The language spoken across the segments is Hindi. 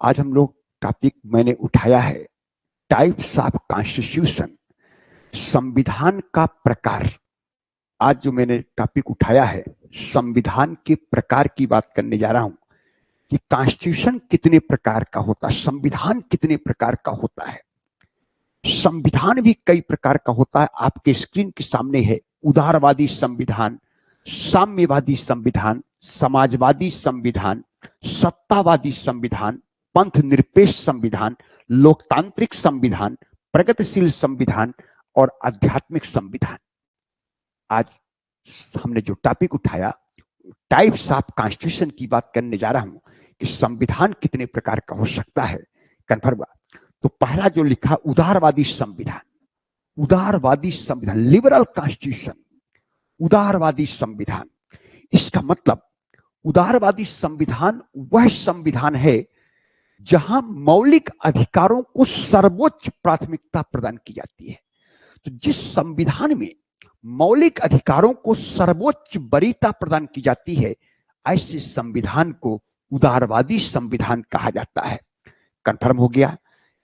आज हम लोग टॉपिक मैंने उठाया है टाइप्स ऑफ कॉन्स्टिट्यूशन, संविधान का प्रकार। आज जो मैंने टॉपिक उठाया है संविधान के प्रकार की बात करने जा रहा हूं कि कॉन्स्टिट्यूशन कितने प्रकार का होता है, संविधान कितने प्रकार का होता है। संविधान भी कई प्रकार का होता है। आपके स्क्रीन के सामने है उदारवादी संविधान, साम्यवादी संविधान, समाजवादी संविधान, सत्तावादी संविधान, पंथ निरपेक्ष संविधान, लोकतांत्रिक संविधान, प्रगतिशील संविधान और आध्यात्मिक संविधान। आज हमने जो टॉपिक उठाया टाइप्स ऑफ कॉन्स्टिट्यूशन की बात करने जा रहा हूं कि संविधान कितने प्रकार का हो सकता है। कन्फर्म। तो पहला जो लिखा उदारवादी संविधान, उदारवादी संविधान, लिबरल कॉन्स्टिट्यूशन, उदारवादी संविधान। इसका मतलब उदारवादी संविधान वह संविधान है जहां मौलिक अधिकारों को सर्वोच्च प्राथमिकता प्रदान की जाती है। तो जिस संविधान में मौलिक अधिकारों को सर्वोच्च वरीयता प्रदान की जाती है ऐसे संविधान को उदारवादी संविधान कहा जाता है। कंफर्म हो गया।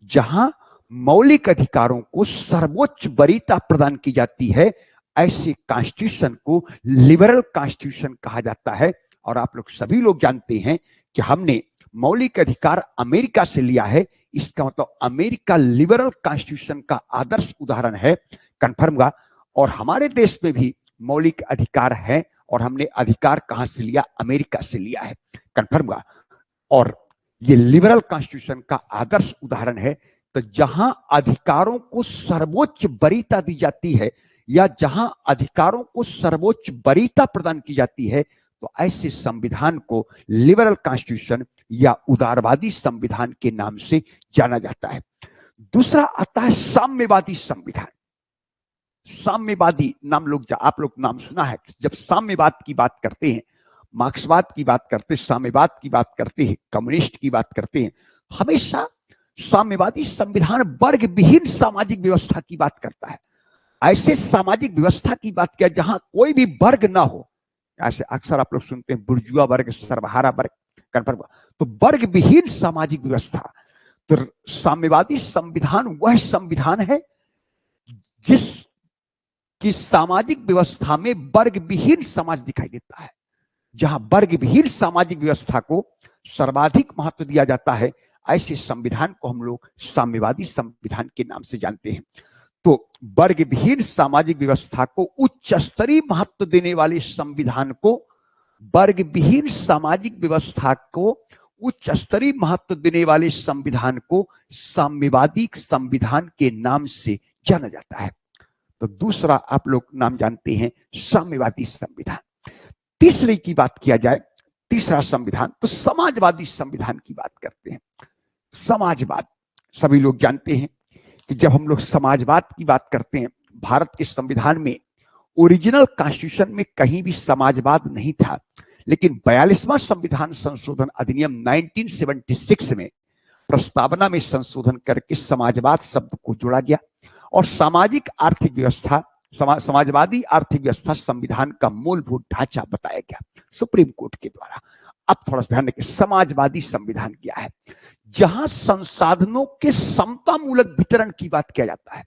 जहां मौलिक अधिकारों को सर्वोच्च वरीयता प्रदान की जाती है ऐसे कॉन्स्टिट्यूशन को लिबरल कॉन्स्टिट्यूशन कहा जाता है। और आप लोग सभी लोग जानते हैं कि हमने मौलिक अधिकार अमेरिका से लिया है, इसका मतलब अमेरिका लिबरल कॉन्स्टिट्यूशन का आदर्श उदाहरण है। कंफर्म हुआ। और हमारे देश में भी मौलिक अधिकार है और हमने अधिकार कहां से लिया, अमेरिका से लिया है। कंफर्म हुआ। और ये लिबरल कॉन्स्टिट्यूशन का आदर्श उदाहरण है। तो जहां अधिकारों को सर्वोच्च वरीयता दी जाती है या जहां अधिकारों को सर्वोच्च वरीयता प्रदान की जाती है तो ऐसे संविधान को लिबरल कॉन्स्टिट्यूशन या उदारवादी संविधान के नाम से जाना जाता है। दूसरा आता है साम्यवादी संविधान। साम्यवादी नाम आप लोग नाम सुना है। जब साम्यवाद की बात करते हैं, मार्क्सवाद की बात करते हैं, साम्यवाद की बात करते हैं, कम्युनिस्ट की बात करते हैं, हमेशा साम्यवादी संविधान वर्ग विहीन सामाजिक व्यवस्था की बात करता है। ऐसे सामाजिक व्यवस्था की बात किया जहां कोई भी वर्ग ना हो। ऐसे अक्सर आप लोग सुनते हैं बुर्जुआ वर्ग, सर्वहारा वर्ग। कंफर्म। तो वर्ग विहीन सामाजिक व्यवस्था। तो साम्यवादी संविधान वह संविधान है जिस की सामाजिक व्यवस्था में वर्ग विहीन समाज दिखाई देता है। जहां वर्ग विहीन सामाजिक व्यवस्था को सर्वाधिक महत्व दिया जाता है ऐसे संविधान को हम लोग साम्यवादी संविधान के नाम से जानते हैं। तो वर्ग विहीन सामाजिक व्यवस्था को उच्च स्तरीय महत्व देने वाले संविधान को, वर्ग विहीन सामाजिक व्यवस्था को उच्च स्तरीय महत्व देने वाले संविधान को साम्यवादी संविधान के नाम से जाना जाता है। तो दूसरा आप लोग नाम जानते हैं साम्यवादी संविधान। तीसरे की बात किया जाए, तीसरा संविधान तो समाजवादी संविधान की बात करते हैं। समाजवाद सभी लोग जानते हैं कि जब हम लोग समाजवाद की बात करते हैं, भारत के संविधान में ओरिजिनल कॉन्स्टिट्यूशन में कहीं भी समाजवाद नहीं था, लेकिन 42वां संविधान संशोधन अधिनियम 1976 में प्रस्तावना में संशोधन करके समाजवाद शब्द को जोड़ा गया और सामाजिक आर्थिक व्यवस्था, समाजवादी आर्थिक व्यवस्था संविधान का मूलभूत ढांचा बताया गया सुप्रीम कोर्ट के द्वारा। अब थोड़ा सा ध्यान रखिए, समाजवादी संविधान क्या है? जहां संसाधनों के समतामूलक वितरण की बात किया जाता है।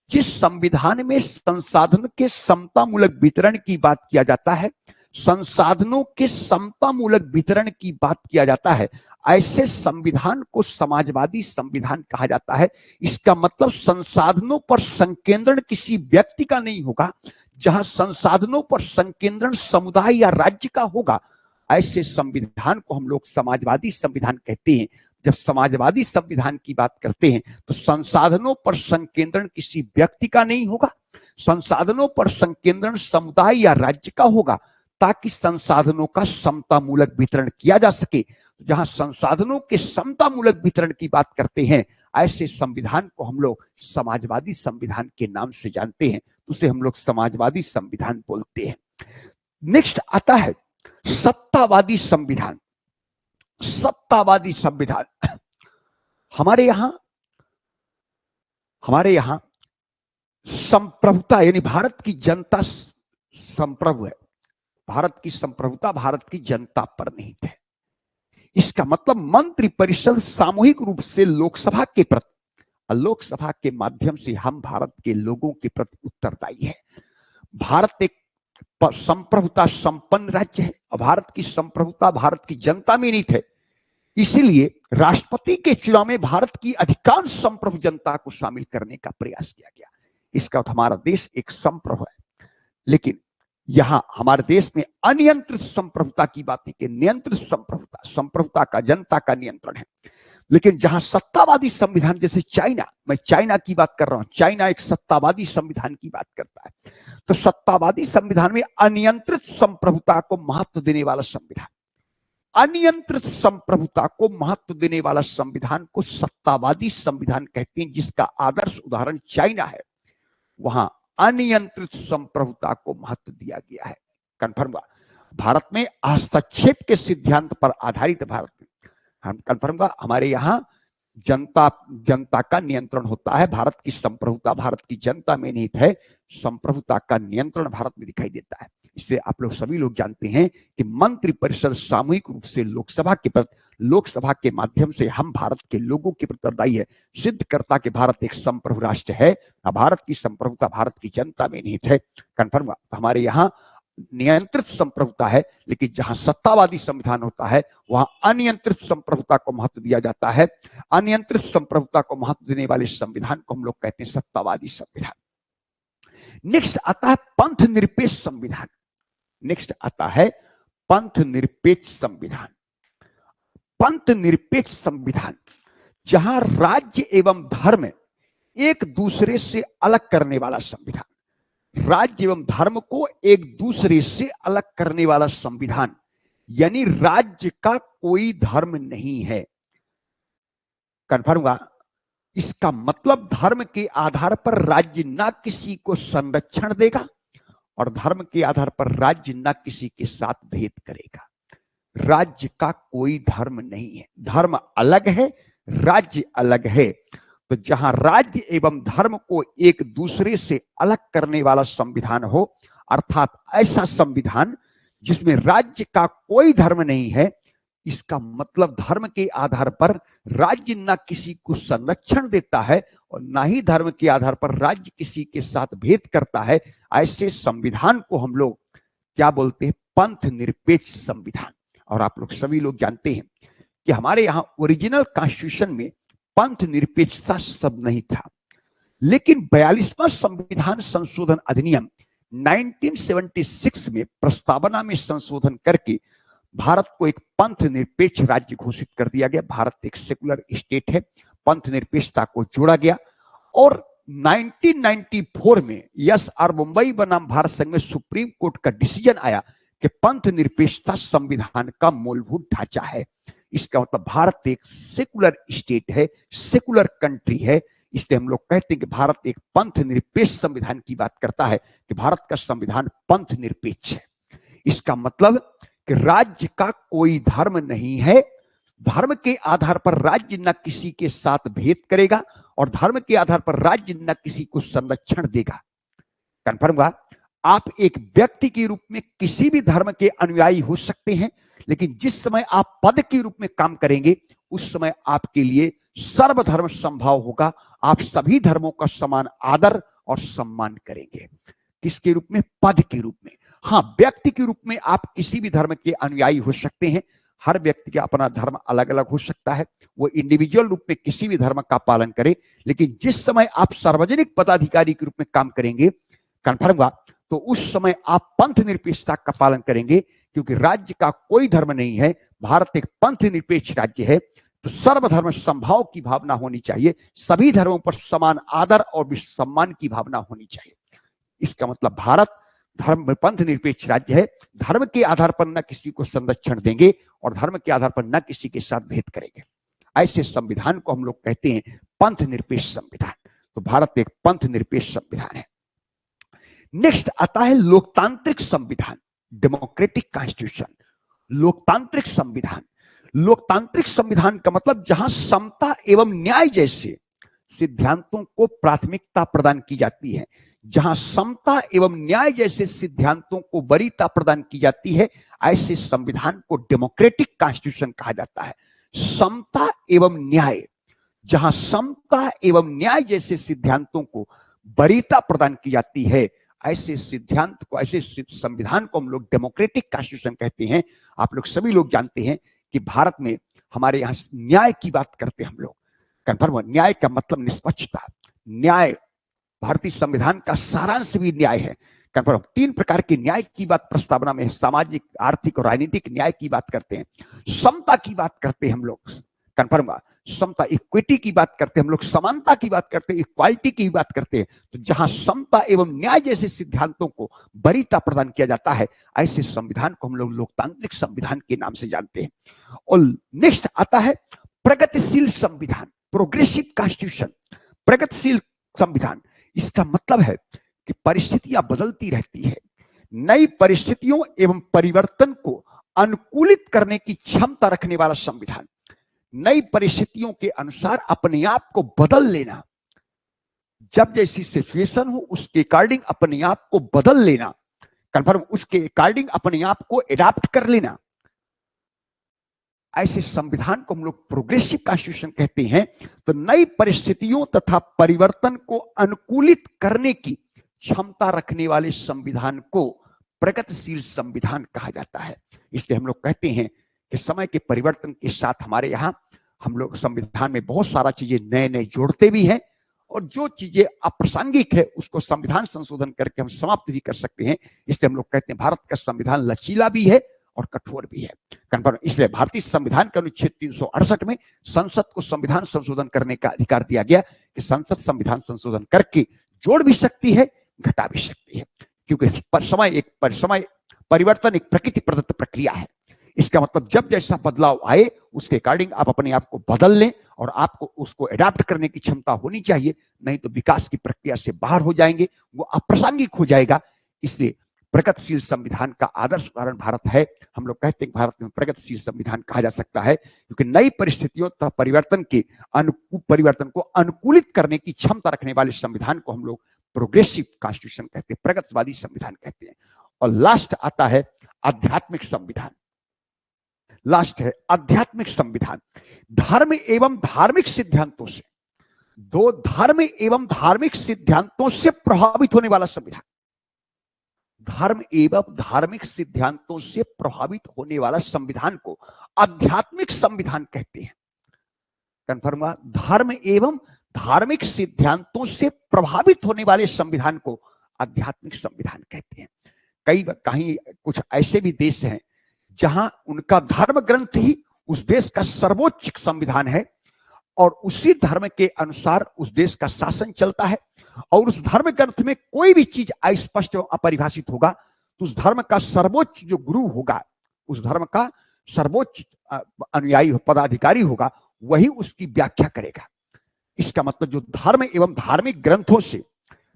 जिस संविधान में संसाधन के समतामूलक वितरण की बात किया जाता है, संसाधनों के समतामूलक वितरण की बात किया जाता है, ऐसे संविधान को समाजवादी संविधान कहा जाता है। इसका मतलब संसाधनों पर संकेंद्रण किसी व्यक्ति का नहीं होगा। जहां संसाधनों पर संकेंद्रण समुदाय या राज्य का होगा ऐसे संविधान को हम लोग समाजवादी संविधान कहते हैं। जब समाजवादी संविधान की बात करते हैं तो संसाधनों पर संकेंद्रण किसी व्यक्ति का नहीं होगा, संसाधनों पर संकेंद्रण समुदाय या राज्य का होगा ताकि संसाधनों का समतामूलक वितरण किया जा सके। जहां संसाधनों के समतामूलक वितरण की बात करते हैं ऐसे संविधान को हम लोग समाजवादी संविधान के नाम से जानते हैं, उसे हम लोग समाजवादी संविधान बोलते हैं। नेक्स्ट आता है सत्तावादी संविधान। सत्तावादी संविधान हमारे यहां संप्रभुता यानी भारत की जनता संप्रभु है। भारत की संप्रभुता भारत की जनता पर निहित है। इसका मतलब मंत्रि परिषद सामूहिक रूप से लोकसभा के प्रति, लोकसभा के माध्यम से हम भारत के लोगों के प्रति उत्तरदायी है। भारत एक संप्रभुता संपन्न राज्य है। भारत की संप्रभुता भारत की जनता में निहित है। इसीलिए राष्ट्रपति के चुनाव में भारत की अधिकांश संप्रभु जनता को शामिल करने का प्रयास किया गया। इसका अर्थ हमारा देश एक संप्रभु है। लेकिन यहां हमारे देश में अनियंत्रित संप्रभुता की बात है कि नियंत्रित संप्रभुता, संप्रभुता का जनता का नियंत्रण है। लेकिन जहां सत्तावादी संविधान, जैसे चाइना, मैं चाइना की बात कर रहा हूं, चाइना एक सत्तावादी संविधान की बात करता है। तो सत्तावादी संविधान में अनियंत्रित संप्रभुता को महत्व देने वाला संविधान, अनियंत्रित संप्रभुता को महत्व देने वाला संविधान को सत्तावादी संविधान कहते हैं, जिसका आदर्श उदाहरण चाइना है। वहां अनियंत्रित संप्रभुता को महत्व दिया गया है। कन्फर्म हुआ। भारत में हस्तक्षेप के सिद्धांत पर आधारित भारत में, हम कन्फर्म हुआ, हमारे यहां जनता का नियंत्रण होता है। भारत की संप्रभुता भारत की जनता में निहित है। संप्रभुता का नियंत्रण भारत में दिखाई देता है। इससे आप लोग सभी लोग जानते हैं कि मंत्रि परिषद सामूहिक रूप से लोकसभा के माध्यम से हम भारत के लोगों के प्रति उत्तरदायी है। सिद्ध करता कि भारत एक संप्रभु राष्ट्र है। भारत की संप्रभुता भारत की जनता में निहित है। कन्फर्म हुआ। हमारे यहाँ नियंत्रित संप्रभुता है, लेकिन जहां सत्तावादी संविधान होता है वहां अनियंत्रित संप्रभुता को महत्व दिया जाता है। अनियंत्रित संप्रभुता को महत्व देने वाले संविधान को हम लोग कहते हैं सत्तावादी संविधान। नेक्स्ट आता है पंथ निरपेक्ष संविधान। नेक्स्ट आता है पंथ निरपेक्ष संविधान। पंथ निरपेक्ष संविधान जहां राज्य एवं धर्म एक दूसरे से अलग करने वाला संविधान, राज्य एवं धर्म को एक दूसरे से अलग करने वाला संविधान, यानी राज्य का कोई धर्म नहीं है। कन्फर्म हुआ। इसका मतलब धर्म के आधार पर राज्य ना किसी को संरक्षण देगा और धर्म के आधार पर राज्य ना किसी के साथ भेद करेगा। राज्य का कोई धर्म नहीं है। धर्म अलग है, राज्य अलग है। तो जहां राज्य एवं धर्म को एक दूसरे से अलग करने वाला संविधान हो, अर्थात ऐसा संविधान जिसमें राज्य का कोई धर्म नहीं है, इसका मतलब धर्म के आधार पर राज्य ना किसी को संरक्षण देता है और ना ही धर्म के आधार पर राज्य किसी के साथ भेद करता है, ऐसे संविधान को हम लोग क्या बोलते हैं? पंथ निरपेक्ष संविधान। और आप लोग सभी लोग जानते हैं कि हमारे यहां ओरिजिनल कॉन्स्टिट्यूशन में पंथ निरपेक्षता शब्द नहीं था, लेकिन 42वां संविधान संशोधन अधिनियम 1976 में प्रस्तावना में संशोधन करके भारत को एक पंथ निरपेक्ष राज्य घोषित कर दिया गया। भारत एक सेकुलर स्टेट है। पंथ निरपेक्षता को जोड़ा गया और 1994 में यस और मुंबई बनाम भारत संघ में सुप्रीम कोर्ट का डिसीजन आया कि पंथ निरपेक्षता संविधान का मूलभूत ढांचा है। इसका मतलब भारत एक सेकुलर स्टेट है, सेकुलर कंट्री है। इसलिए हम लोग कहते हैं कि भारत एक पंथ निरपेक्ष संविधान की बात करता है कि भारत का संविधान पंथ निरपेक्ष है। इसका मतलब कि राज्य का कोई धर्म नहीं है। धर्म के आधार पर राज्य न किसी के साथ भेद करेगा और धर्म के आधार पर राज्य न किसी को संरक्षण देगा। कन्फर्म हुआ। आप एक व्यक्ति के रूप में किसी भी धर्म के अनुयायी हो सकते हैं, लेकिन जिस समय आप पद के रूप में काम करेंगे उस समय आपके लिए सर्वधर्म संभव होगा। आप सभी धर्मों का समान आदर और सम्मान करेंगे। किसके रूप में? पद के रूप में। हाँ, व्यक्ति के रूप में आप किसी भी धर्म के अनुयायी हो सकते हैं। हर व्यक्ति का अपना धर्म अलग अलग हो सकता है, वो इंडिविजुअल रूप में किसी भी धर्म का पालन करे। लेकिन जिस समय आप सार्वजनिक पदाधिकारी के रूप में काम करेंगे, कन्फर्म हुआ, तो उस समय आप पंथ निरपेक्षता का पालन करेंगे, क्योंकि राज्य का कोई धर्म नहीं है। भारत एक पंथ निरपेक्ष राज्य है, तो सर्वधर्म संभाव की भावना होनी चाहिए। सभी धर्मों पर समान आदर और सम्मान की भावना होनी चाहिए। इसका मतलब भारत धर्म पंथ निरपेक्ष राज्य है। धर्म के आधार पर न किसी को संरक्षण देंगे और धर्म के आधार पर न किसी के साथ भेद करेंगे। ऐसे संविधान को हम लोग कहते हैं पंथ निरपेक्ष संविधान। तो भारत एक पंथ निरपेक्ष संविधान है। नेक्स्ट आता है लोकतांत्रिक संविधान, डेमोक्रेटिक कॉन्स्टिट्यूशन। लोकतांत्रिक संविधान, लोकतांत्रिक संविधान का मतलब जहां समता एवं न्याय जैसे सिद्धांतों को प्राथमिकता प्रदान की जाती है, जहां समता एवं न्याय जैसे सिद्धांतों को वरीयता प्रदान की जाती है, ऐसे संविधान को डेमोक्रेटिक कॉन्स्टिट्यूशन कहा जाता है। समता एवं न्याय, जहां समता एवं न्याय जैसे सिद्धांतों को वरीयता प्रदान की जाती है, ऐसे सिद्धांत को, ऐसे संविधान को हम लोग डेमोक्रेटिक कॉन्स्टिट्यूशन कहते हैं। आप लोग सभी लोग जानते हैं कि भारत में हमारे यहाँ न्याय की बात करते हैं हम लोग। कन्फर्म, न्याय का मतलब निष्पक्षता। न्याय, भारतीय संविधान का सारांश भी न्याय है। कन्फर्म, 3 प्रकार के न्याय की बात प्रस्तावना में है। सामाजिक, आर्थिक और राजनीतिक न्याय की बात करते हैं। समता की बात करते हैं हम लोग। कन्फर्म, समता, इक्विटी की बात करते हैं हम लोग, समानता की बात करते हैं, इक्वालिटी की बात करते हैं। तो जहां समता एवं न्याय जैसे सिद्धांतों को वरीयता प्रदान किया जाता है, ऐसे संविधान को हम लोग लोकतांत्रिक संविधान के नाम से जानते हैं। और नेक्स्ट आता है प्रगतिशील संविधान, प्रोग्रेसिव कॉन्स्टिट्यूशन। प्रगतिशील संविधान, इसका मतलब है कि परिस्थितियां बदलती रहती है, नई परिस्थितियों एवं परिवर्तन को अनुकूलित करने की क्षमता रखने वाला संविधान। नई परिस्थितियों के अनुसार अपने आप को बदल लेना, जब जैसी सिचुएशन हो उसके अकॉर्डिंग अपने आप को बदल लेना। कन्फर्म, उसके अकॉर्डिंग अपने आप को एडाप्ट कर लेना। ऐसे संविधान को हम लोग प्रोग्रेसिव कॉन्स्टिट्यूशन कहते हैं। तो नई परिस्थितियों तथा परिवर्तन को अनुकूलित करने की क्षमता रखने वाले संविधान को प्रगतिशील संविधान कहा जाता है। इसलिए हम लोग कहते हैं कि समय के परिवर्तन के साथ हमारे यहाँ हम लोग संविधान में बहुत सारा चीजें नए नए जोड़ते भी हैं, और जो चीजें अप्रासंगिक है उसको संविधान संशोधन करके हम समाप्त भी कर सकते हैं। इसलिए हम लोग कहते हैं भारत का संविधान लचीला भी है और कठोर भी है। कन्फर्म, इसलिए भारतीय संविधान के अनुच्छेद 368 में संसद को संविधान संशोधन करने का अधिकार दिया गया कि संसद संविधान संशोधन करके जोड़ भी सकती है, घटा भी सकती है, क्योंकि समय परिवर्तन एक प्रकृति प्रदत्त प्रक्रिया है। इसका मतलब जब जैसा बदलाव आए उसके अकॉर्डिंग आप अपने आप को बदल लें, और आपको उसको एडाप्ट करने की क्षमता होनी चाहिए, नहीं तो विकास की प्रक्रिया से बाहर हो जाएंगे, वो अप्रासंगिक हो जाएगा। इसलिए प्रगतिशील संविधान का आदर्श उदाहरण भारत है। हम लोग कहते हैं कि भारत में प्रगतिशील संविधान कहा जा सकता है, क्योंकि नई परिस्थितियों तथा परिवर्तन को अनुकूलित करने की क्षमता रखने वाले संविधान को हम लोग प्रोग्रेसिव कॉन्स्टिट्यूशन कहते हैं, प्रगतिवादी संविधान कहते हैं। और लास्ट आता है आध्यात्मिक संविधान। लास्ट है आध्यात्मिक संविधान। धर्म एवं धार्मिक सिद्धांतों से, दो धर्म एवं धार्मिक सिद्धांतों से प्रभावित होने वाला संविधान। धर्म एवं धार्मिक सिद्धांतों से प्रभावित होने वाला संविधान को आध्यात्मिक संविधान कहते हैं। कन्फर्म, धर्म एवं धार्मिक सिद्धांतों से प्रभावित होने वाले संविधान को आध्यात्मिक संविधान कहते हैं। कहीं कुछ ऐसे भी देश हैं जहां उनका धर्म ग्रंथ ही उस देश का सर्वोच्च संविधान है, और उसी धर्म के अनुसार उस देश का शासन चलता है, और उस धर्म ग्रंथ में कोई भी चीज अस्पष्ट एवं अपरिभाषित होगा तो उस धर्म का सर्वोच्च जो गुरु होगा, उस धर्म का सर्वोच्च अनुयायी पदाधिकारी होगा, वही उसकी व्याख्या करेगा। इसका मतलब जो धर्म एवं धार्मिक ग्रंथों से,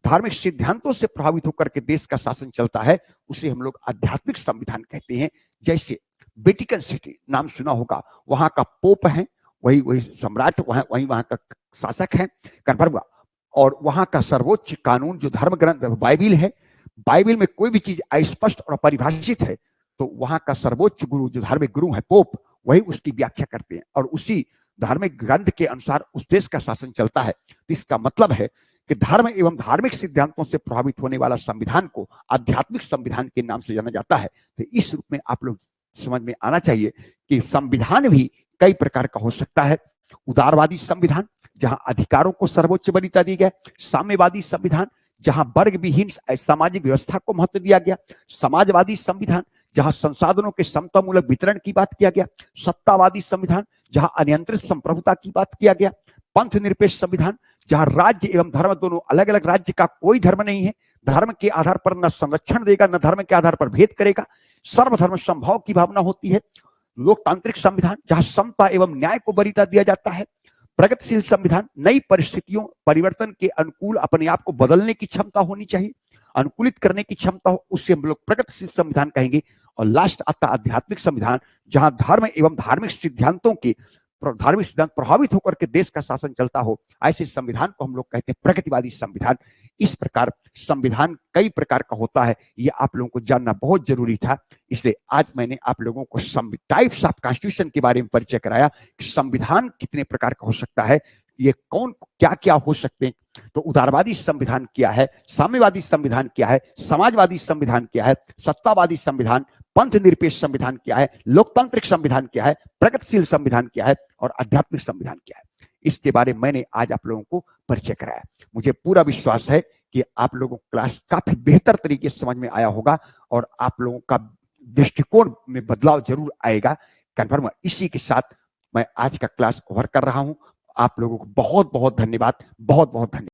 धार्मिक सिद्धांतों से प्रभावित होकर के देश का शासन चलता है, उसे हम लोग आध्यात्मिक संविधान कहते हैं। जैसे वेटिकन सिटी नाम सुना होगा, वहां का पोप है, वही सम्राट, वही वहां का शासक है। कन्फर्म, और वहां का सर्वोच्च कानून जो धर्म ग्रंथ बाइबिल है, बाइबिल में कोई भी चीज अस्पष्ट और अपरिभाषित है तो वहां का सर्वोच्च गुरु जो धार्मिक गुरु है पोप, वही उसकी व्याख्या करते हैं, और उसी धार्मिक ग्रंथ के अनुसार उस देश का शासन चलता है। तो इसका मतलब है कि धर्म एवं धार्मिक सिद्धांतों से प्रभावित होने वाला संविधान को आध्यात्मिक संविधान के नाम से जाना जाता है। तो इस रूप में आप लोग समझ में आना चाहिए कि संविधान भी कई प्रकार का हो सकता है। उदारवादी संविधान, जहां अधिकारों को सर्वोच्च वरीयता दी गई। साम्यवादी संविधान, जहां वर्ग विहीन सामाजिक व्यवस्था को महत्व दिया गया। समाजवादी संविधान, जहां संसाधनों के समतामूलक वितरण की बात किया गया। सत्तावादी संविधान, जहां अनियंत्रित संप्रभुता की बात किया गया। पंथ निरपेक्ष संविधान, जहां राज्य एवं धर्म दोनों अलग अलग, राज्य का कोई धर्म नहीं है, धर्म के आधार पर न संरक्षण देगा न धर्म के आधार पर भेद करेगा, सर्वधर्म संभाव की भावना होती है। लोकतांत्रिक संविधान, जहां समता एवं न्याय को वरीयता दिया जाता है। प्रगतिशील संविधान, नई परिस्थितियों परिवर्तन के अनुकूल अपने आप को बदलने की क्षमता होनी चाहिए, अनुकूलित करने की क्षमता हो, उससे हम लोग प्रगतिशील संविधान कहेंगे। और लास्ट आता आध्यात्मिक संविधान, जहां धर्म एवं धार्मिक सिद्धांतों के धार्मिक सिद्धांत प्रभावित होकर के देश का शासन चलता हो, ऐसे संविधान को हम लोग कहते हैं प्रगतिवादी संविधान। इस प्रकार संविधान कई प्रकार का होता है, ये आप लोगों को जानना बहुत जरूरी था। इसलिए आज मैंने आप लोगों को टाइप्स ऑफ कॉन्स्टिट्यूशन के बारे में परिचय कराया कि संविधान कितने प्रकार का हो सकता है, ये कौन क्या क्या हो सकते हैं। तो उदारवादी संविधान क्या है, साम्यवादी संविधान क्या है, समाजवादी संविधान क्या है, सत्तावादी संविधान, पंथ निरपेक्ष संविधान क्या है, लोकतांत्रिक संविधान क्या है, प्रगतिशील संविधान क्या है और आध्यात्मिक संविधान क्या है, इसके बारे में मैंने आज आप लोगों को परिचय कराया। मुझे पूरा विश्वास है कि आप लोगों को क्लास काफी बेहतर तरीके से समझ में आया होगा और आप लोगों का दृष्टिकोण में बदलाव जरूर आएगा, कन्फर्म। इसी के साथ मैं आज का क्लास ओवर कर रहा हूं। आप लोगों को बहुत बहुत धन्यवाद, बहुत बहुत धन्यवाद।